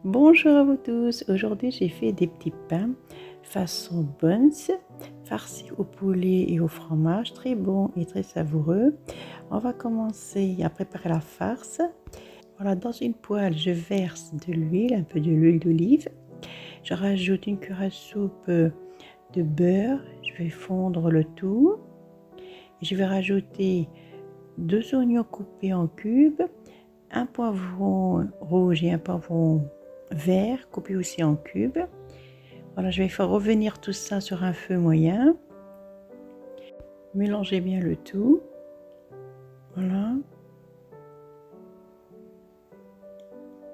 Bonjour à vous tous, aujourd'hui j'ai fait des petits pains façon buns, farcis au poulet et au fromage, très bon et très savoureux. On va commencer à préparer la farce. Voilà, dans une poêle, je verse de l'huile, un peu de l'huile d'olive. Je rajoute une cuillère à soupe de beurre, je vais fondre le tout. Et je vais rajouter 2 oignons coupés en cubes, un poivron rouge et un poivron vert coupé aussi en cubes. Voilà, je vais faire revenir tout ça sur un feu moyen. Mélangez bien le tout. Voilà.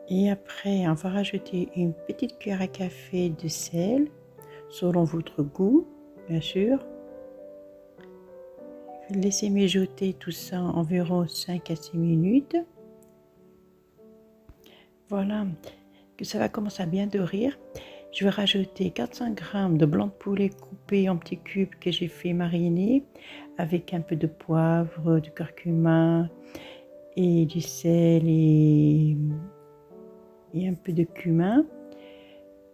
Et après, on va rajouter une petite cuillère à café de sel, selon votre goût, bien sûr. Laissez mijoter tout ça environ 5 à 6 minutes. Voilà, que ça va commencer à bien dorrir. Je vais rajouter 400 g de blanc de poulet coupé en petits cubes que j'ai fait mariner avec un peu de poivre, du curcuma et du sel et un peu de cumin.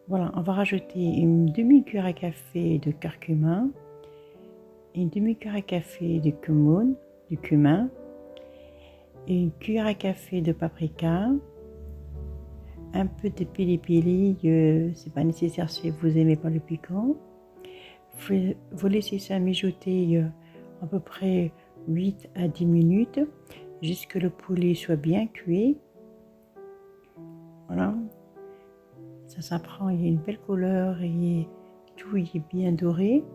Voilà, on va rajouter une demi-cuillère à café de curcuma, une demi-cuillère à café de cumin, et une cuillère à café de paprika, un peu de pili-pili, c'est pas nécessaire si vous n'aimez pas le piquant. Vous laissez ça mijoter à peu près 8 à 10 minutes, jusqu'à ce que le poulet soit bien cuit. Voilà, ça prend, il y a une belle couleur et tout est bien doré.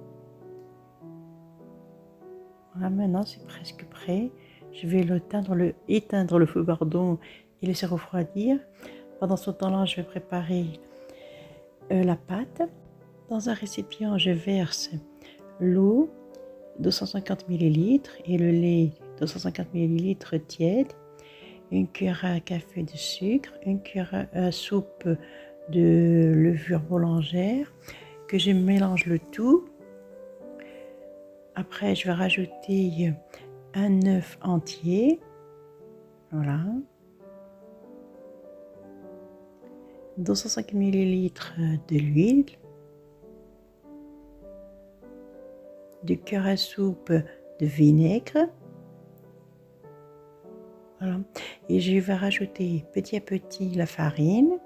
Voilà, maintenant c'est presque prêt. Je vais éteindre le feu, pardon, et laisser refroidir. Pendant ce temps-là, je vais préparer la pâte. Dans un récipient, je verse l'eau 250 ml et le lait 250 ml tiède, une cuillère à café de sucre, une cuillère à soupe de levure boulangère, que je mélange le tout. Après, je vais rajouter un œuf entier. Voilà. 250 ml de l'huile, du cuillère à soupe de vinaigre. Voilà. Et je vais rajouter petit à petit la farine,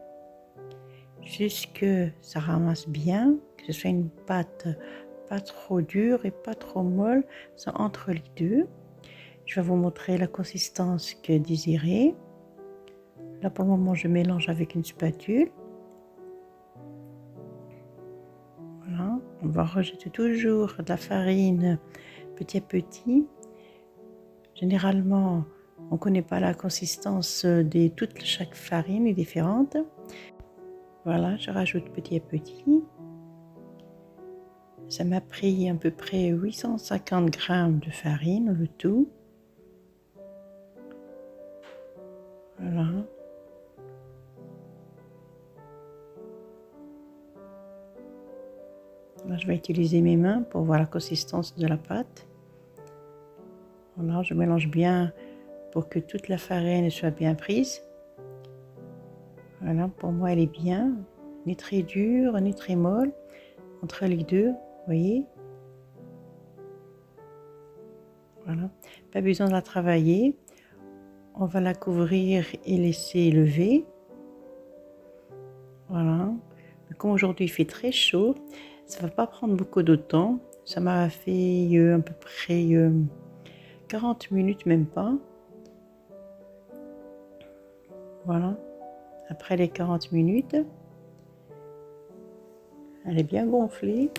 jusque ça ramasse bien, que ce soit une pâte pas trop dure et pas trop molle, c'est entre les deux. Je vais vous montrer la consistance que désirez. Là pour le moment je mélange avec une spatule. Voilà, on va rajouter toujours de la farine petit à petit. Généralement on ne connaît pas la consistance de chaque farine est différente. Voilà, je rajoute petit à petit. Ça m'a pris à peu près 850 g de farine, le tout. Voilà. Là, je vais utiliser mes mains pour voir la consistance de la pâte. Voilà, je mélange bien pour que toute la farine soit bien prise. Voilà, pour moi, elle est bien, ni très dure, ni très molle, entre les deux, vous voyez. Voilà, pas besoin de la travailler. On va la couvrir et laisser lever. Voilà, comme aujourd'hui il fait très chaud, ça va pas prendre beaucoup de temps. Ça m'a fait à peu près 40 minutes, même pas. Voilà, après les 40 minutes, elle est bien gonflée.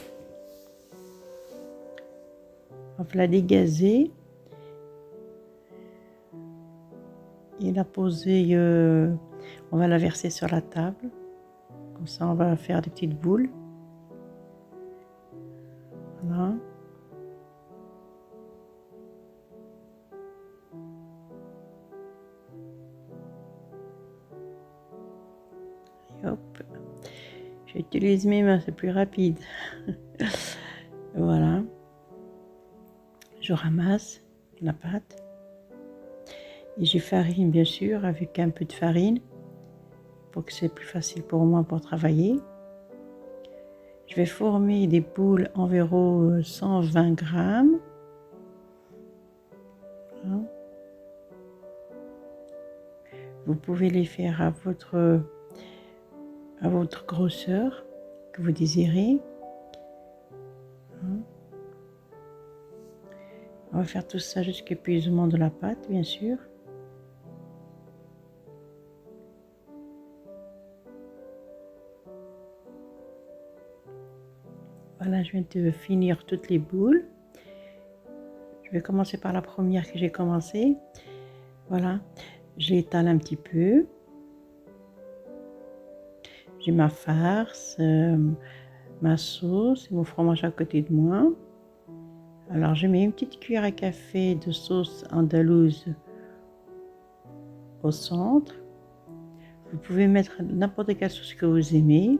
On va la dégazer et la poser, on va la verser sur la table. Comme ça, on va faire des petites boules. Voilà. Et hop. J'utilise mes mains, c'est plus rapide. Voilà. Je ramasse la pâte. Et je farine, bien sûr, avec un peu de farine pour que c'est plus facile pour moi pour travailler. Je vais former des boules environ 120 grammes. Voilà. Vous pouvez les faire à votre grosseur que vous désirez. On va faire tout ça jusqu'à épuisement de la pâte, bien sûr. Voilà, je viens de finir toutes les boules. Je vais commencer par la première que j'ai commencé. Voilà, j'étale un petit peu. J'ai ma farce, ma sauce et mon fromage à côté de moi. Alors, je mets une petite cuillère à café de sauce andalouse au centre. Vous pouvez mettre n'importe quelle sauce que vous aimez.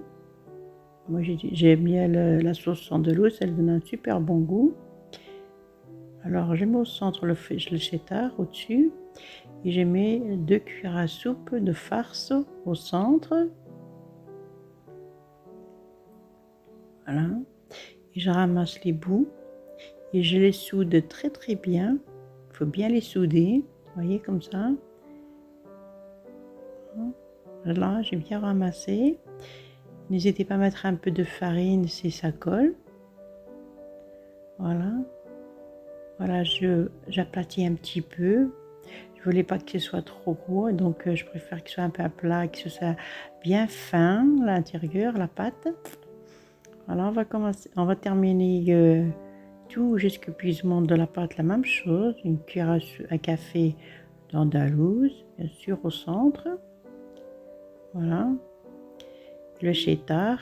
Moi, j'aime bien la sauce andalouse, elle donne un super bon goût. Alors, je mets au centre le cheddar au-dessus et je mets 2 cuillères à soupe de farce au centre. Voilà. Et je ramasse les bouts et je les soude très très bien. Il faut bien les souder, vous voyez comme ça. Là, j'ai bien ramassé. N'hésitez pas à mettre un peu de farine si ça colle. Voilà. Voilà, j'aplatis un petit peu. Je voulais pas que ce soit trop gros, donc je préfère que ce soit un peu à plat, que ce soit bien fin à l'intérieur, la pâte. Voilà, on va terminer tout jusqu'à épuisement de la pâte, la même chose. Une cuillère à café d'andalouse, bien sûr, au centre. Voilà. Le cheddar.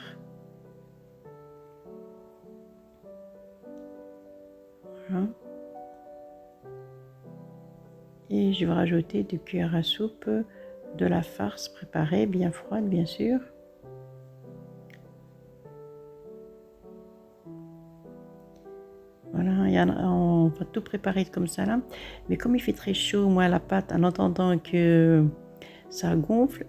Voilà. Et je vais rajouter 2 cuillères à soupe de la farce préparée, bien froide, bien sûr. Voilà, on va tout préparer comme ça là. Mais comme il fait très chaud, moi, la pâte, en attendant que ça gonfle,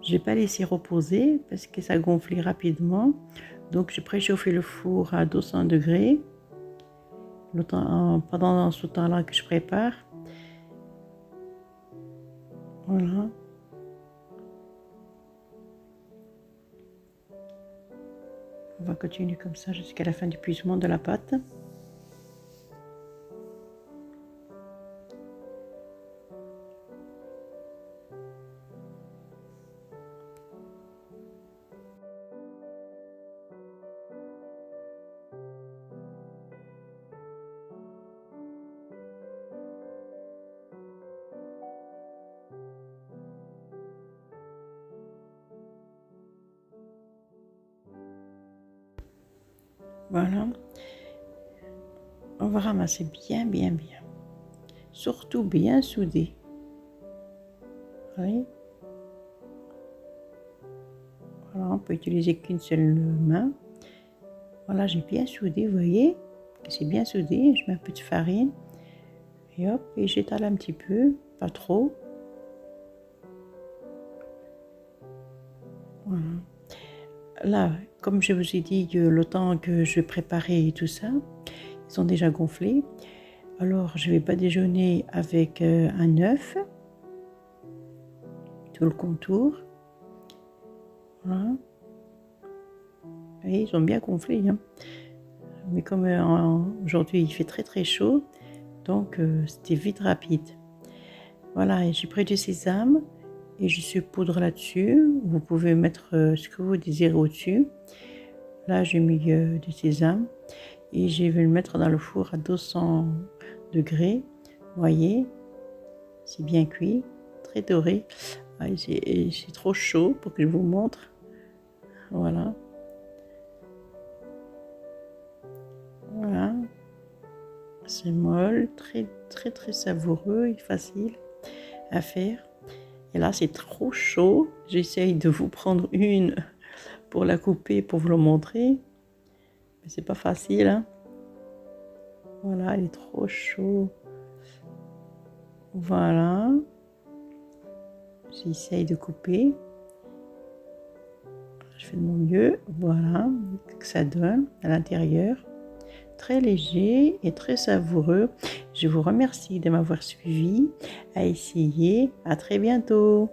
je vais pas laisser reposer parce que ça gonfle rapidement. Donc, je préchauffe le four à 200 degrés pendant ce temps-là que je prépare. Voilà. On va continuer comme ça jusqu'à la fin du cuisson de la pâte. Voilà. On va ramasser bien, bien, bien. Surtout bien soudé. Oui. Voilà, on peut utiliser qu'une seule main. Voilà, j'ai bien soudé, vous voyez que c'est bien soudé. Je mets un peu de farine et hop, et j'étale un petit peu, pas trop. Voilà. Là, comme je vous ai dit, le temps que je préparais et tout ça, ils sont déjà gonflés. Alors, je vais pas déjeuner avec un œuf, tout le contour. Voilà. Et ils ont bien gonflé, hein. Mais comme aujourd'hui il fait très très chaud, donc c'était vite rapide. Voilà, et j'ai pris du sésame et je saupoudre là-dessus. Vous pouvez mettre ce que vous désirez au-dessus. Là, j'ai mis du sésame et je vais le mettre dans le four à 200 degrés. Vous voyez, c'est bien cuit, très doré. Ah, c'est trop chaud pour que je vous montre. Voilà. Voilà. C'est molle, très très très savoureux et facile à faire. Et là, c'est trop chaud. J'essaye de vous prendre une pour la couper, pour vous le montrer. Mais c'est pas facile, hein. Voilà, il est trop chaud. Voilà. J'essaye de couper. Je fais de mon mieux. Voilà que ça donne à l'intérieur. Très léger et très savoureux. Je vous remercie de m'avoir suivi, à essayer. À très bientôt.